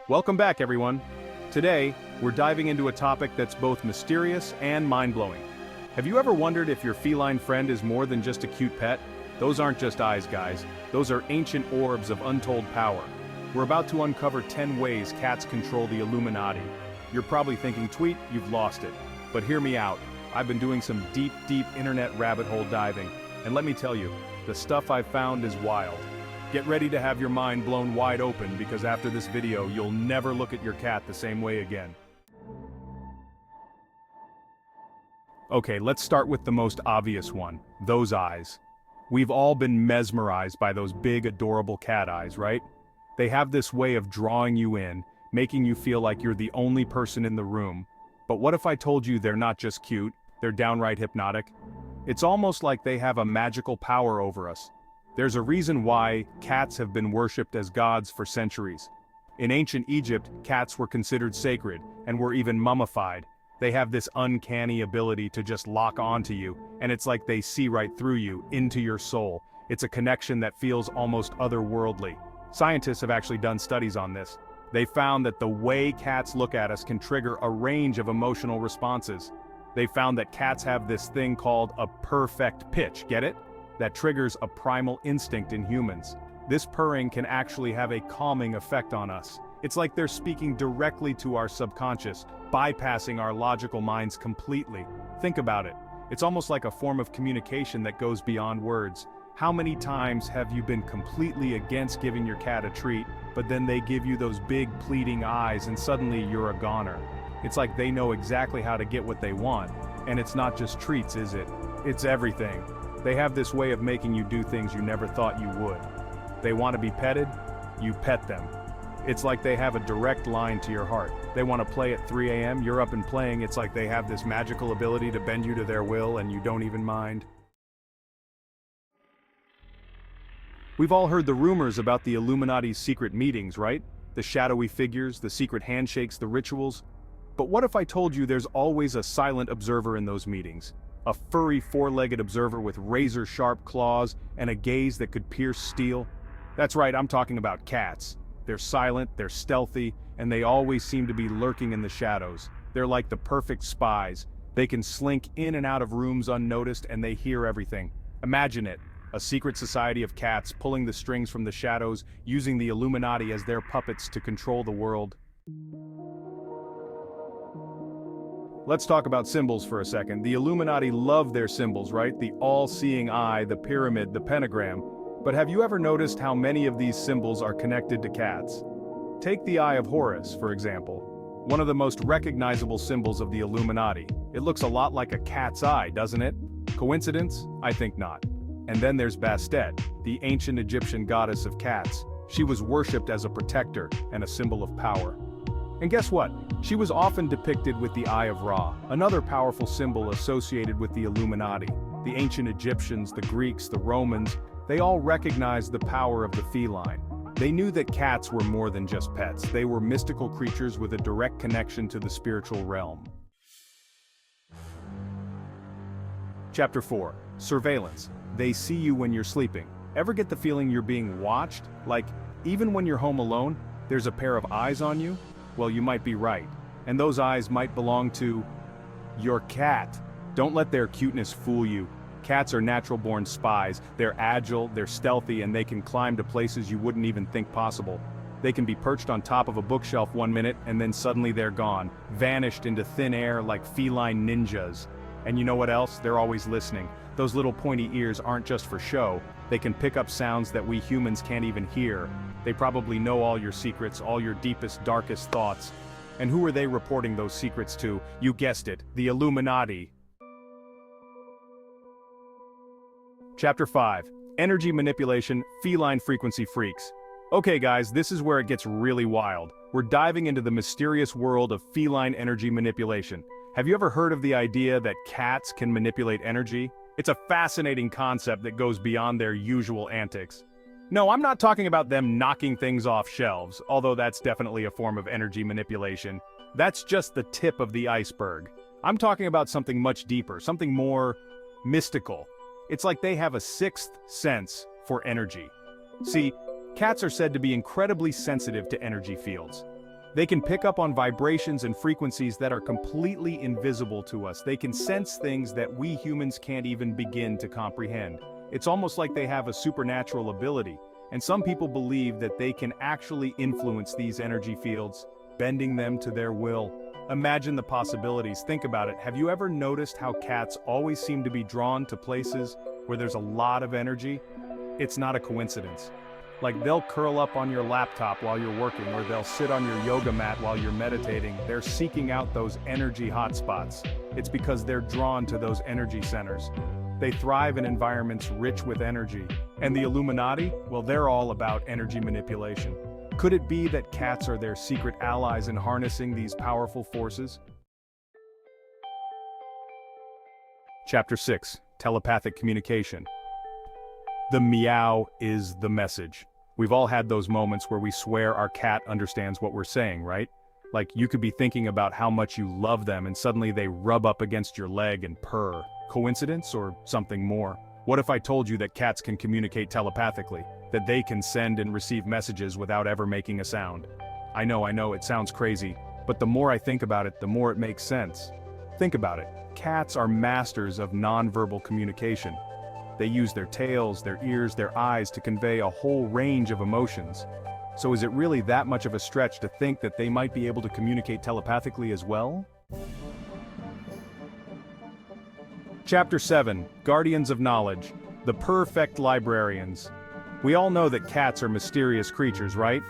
Welcome back, everyone. Today, we're diving into a topic that's both mysterious and mind-blowing. Have you ever wondered if your feline friend is more than just a cute pet? Those aren't just eyes, guys. Those are ancient orbs of untold power. We're about to uncover 10 ways cats control the Illuminati. You're probably thinking, Tweet, you've lost it. But hear me out. I've been doing some deep internet rabbit hole diving. And let me tell you, the stuff I've found is wild. Get ready to have your mind blown wide open because after this video, you'll never look at your cat the same way again. Okay, let's start with the most obvious one, those eyes. We've all been mesmerized by those big, adorable cat eyes, right? They have this way of drawing you in, making you feel like you're the only person in the room. But what if I told you they're not just cute, they're downright hypnotic? It's almost like they have a magical power over us. There's a reason why cats have been worshipped as gods for centuries. In ancient Egypt, cats were considered sacred, and were even mummified. They have this uncanny ability to just lock onto you, and it's like they see right through you, into your soul. It's a connection that feels almost otherworldly. Scientists have actually done studies on this. They found that the way cats look at us can trigger a range of emotional responses. They found that cats have this thing called a perfect pitch, get it? That triggers a primal instinct in humans. This purring can actually have a calming effect on us. It's like they're speaking directly to our subconscious, bypassing our logical minds completely. Think about it. It's almost like a form of communication that goes beyond words. How many times have you been completely against giving your cat a treat, but then they give you those big pleading eyes and suddenly you're a goner? It's like they know exactly how to get what they want. And it's not just treats, is it? It's everything. They have this way of making you do things you never thought you would. They want to be petted, you pet them. It's like they have a direct line to your heart. They want to play at 3 a.m., you're up and playing. It's like they have this magical ability to bend you to their will and you don't even mind. We've all heard the rumors about the Illuminati's secret meetings, right? The shadowy figures, the secret handshakes, the rituals. But what if I told you there's always a silent observer in those meetings? A furry four-legged observer with razor-sharp claws and a gaze that could pierce steel? That's right, I'm talking about cats. They're silent, they're stealthy, and they always seem to be lurking in the shadows. They're like the perfect spies. They can slink in and out of rooms unnoticed and they hear everything. Imagine it, a secret society of cats pulling the strings from the shadows, using the Illuminati as their puppets to control the world. Let's talk about symbols for a second. The Illuminati love their symbols, right? The all-seeing eye, the pyramid, the pentagram. But have you ever noticed how many of these symbols are connected to cats? Take the Eye of Horus, for example. One of the most recognizable symbols of the Illuminati. It looks a lot like a cat's eye, doesn't it? Coincidence? I think not. And then there's Bastet, the ancient Egyptian goddess of cats. She was worshipped as a protector and a symbol of power. And guess what? She was often depicted with the Eye of Ra, another powerful symbol associated with the Illuminati. The ancient Egyptians, the Greeks, the Romans, they all recognized the power of the feline. They knew that cats were more than just pets. They were mystical creatures with a direct connection to the spiritual realm. Chapter 4. Surveillance. They see you when you're sleeping. Ever get the feeling you're being watched? Like, even when you're home alone, there's a pair of eyes on you? Well, you might be right. And those eyes might belong to your cat. Don't let their cuteness fool you. Cats are natural-born spies. They're agile, they're stealthy, and they can climb to places you wouldn't even think possible. They can be perched on top of a bookshelf one minute, and then suddenly they're gone, vanished into thin air like feline ninjas. And you know what else? They're always listening. Those little pointy ears aren't just for show. They can pick up sounds that we humans can't even hear. They probably know all your secrets, all your deepest, darkest thoughts. And who are they reporting those secrets to? You guessed it, the Illuminati. Chapter 5. Energy Manipulation, Feline Frequency Freaks. Okay guys, this is where it gets really wild. We're diving into the mysterious world of feline energy manipulation. Have you ever heard of the idea that cats can manipulate energy? It's a fascinating concept that goes beyond their usual antics. No, I'm not talking about them knocking things off shelves, although that's definitely a form of energy manipulation. That's just the tip of the iceberg. I'm talking about something much deeper, something more mystical. It's like they have a sixth sense for energy. See, cats are said to be incredibly sensitive to energy fields. They can pick up on vibrations and frequencies that are completely invisible to us. They can sense things that we humans can't even begin to comprehend. It's almost like they have a supernatural ability, and some people believe that they can actually influence these energy fields, bending them to their will. Imagine the possibilities. Think about it. Have you ever noticed how cats always seem to be drawn to places where there's a lot of energy? It's not a coincidence. Like, they'll curl up on your laptop while you're working, or they'll sit on your yoga mat while you're meditating. They're seeking out those energy hotspots. It's because they're drawn to those energy centers. They thrive in environments rich with energy. And the Illuminati? Well, they're all about energy manipulation. Could it be that cats are their secret allies in harnessing these powerful forces? Chapter 6. Telepathic Communication. The meow is the message. We've all had those moments where we swear our cat understands what we're saying, right? Like, you could be thinking about how much you love them and suddenly they rub up against your leg and purr. Coincidence or something more? What if I told you that cats can communicate telepathically, that they can send and receive messages without ever making a sound? I know, it sounds crazy, but the more I think about it, the more it makes sense. Think about it. Cats are masters of nonverbal communication. They use their tails, their ears, their eyes to convey a whole range of emotions. So is it really that much of a stretch to think that they might be able to communicate telepathically as well? Chapter 7. Guardians of Knowledge. The Perfect Librarians. We all know that cats are mysterious creatures, right?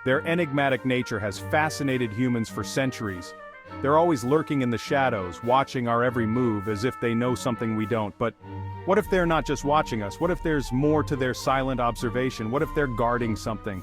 Their enigmatic nature has fascinated humans for centuries. They're always lurking in the shadows, watching our every move as if they know something we don't. But what if they're not just watching us? What if there's more to their silent observation? What if they're guarding something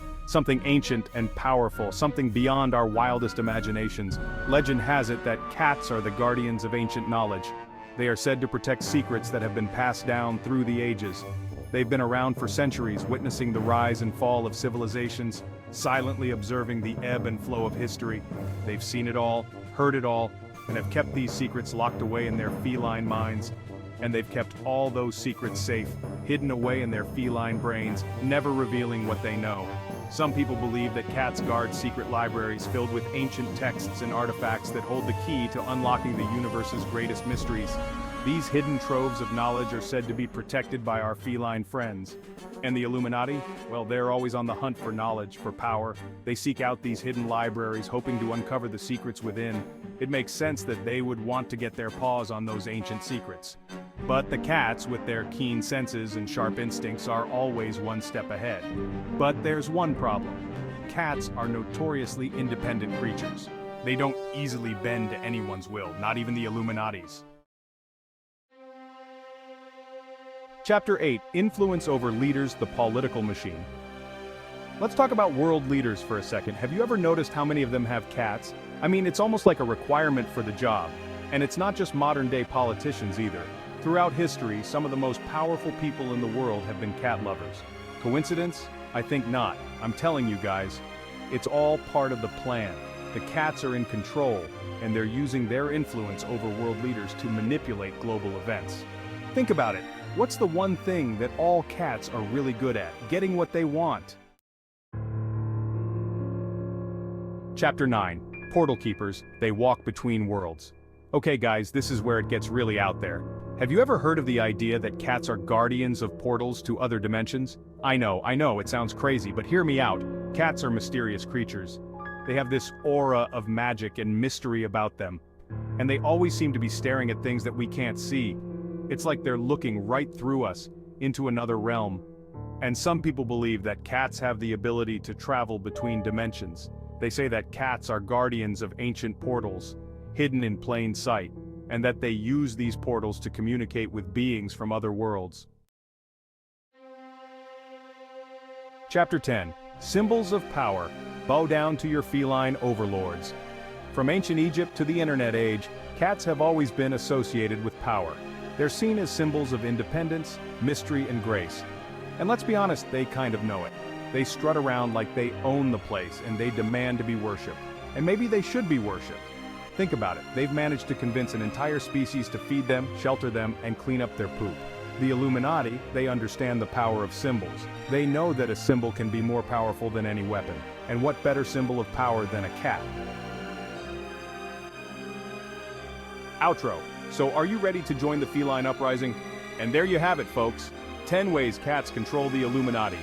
ancient and powerful, something beyond our wildest imaginations? Legend has it that cats are the guardians of ancient knowledge. They are said to protect secrets that have been passed down through the ages. They've been around for centuries, witnessing the rise and fall of civilizations, silently observing the ebb and flow of history. They've seen it all, heard it all, and have kept these secrets locked away in their feline minds. And they've kept all those secrets safe, hidden away in their feline brains, never revealing what they know. Some people believe that cats guard secret libraries filled with ancient texts and artifacts that hold the key to unlocking the universe's greatest mysteries. These hidden troves of knowledge are said to be protected by our feline friends. And the Illuminati? Well, they're always on the hunt for knowledge, for power. They seek out these hidden libraries, hoping to uncover the secrets within. It makes sense that they would want to get their paws on those ancient secrets. But the cats, with their keen senses and sharp instincts, are always one step ahead. But there's one problem. Cats are notoriously independent creatures. They don't easily bend to anyone's will, not even the Illuminati's. Chapter 8. Influence over leaders, the political machine. Let's talk about world leaders for a second. Have you ever noticed how many of them have cats? I mean, it's almost like a requirement for the job. And it's not just modern-day politicians either. Throughout history, some of the most powerful people in the world have been cat lovers. Coincidence? I think not. I'm telling you guys, it's all part of the plan. The cats are in control, and they're using their influence over world leaders to manipulate global events. Think about it. What's the one thing that all cats are really good at? Getting what they want. Chapter 9. Portal Keepers. They walk between worlds. Okay guys, this is where it gets really out there. Have you ever heard of the idea that cats are guardians of portals to other dimensions? I know, it sounds crazy, but hear me out. Cats are mysterious creatures. They have this aura of magic and mystery about them. And they always seem to be staring at things that we can't see. It's like they're looking right through us, into another realm. And some people believe that cats have the ability to travel between dimensions. They say that cats are guardians of ancient portals, hidden in plain sight, and that they use these portals to communicate with beings from other worlds. Chapter 10. Symbols of Power. Bow down to your feline overlords. From ancient Egypt to the internet age, cats have always been associated with power. They're seen as symbols of independence, mystery, and grace. And let's be honest, they kind of know it. They strut around like they own the place and they demand to be worshipped. And maybe they should be worshipped. Think about it, they've managed to convince an entire species to feed them, shelter them, and clean up their poop. The Illuminati, they understand the power of symbols. They know that a symbol can be more powerful than any weapon. And what better symbol of power than a cat? Outro. So are you ready to join the feline uprising? And there you have it, folks. 10 ways cats control the Illuminati.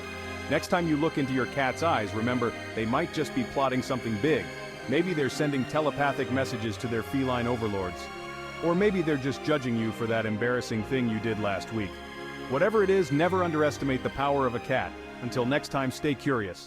Next time you look into your cat's eyes, remember, they might just be plotting something big. Maybe they're sending telepathic messages to their feline overlords. Or maybe they're just judging you for that embarrassing thing you did last week. Whatever it is, never underestimate the power of a cat. Until next time, stay curious.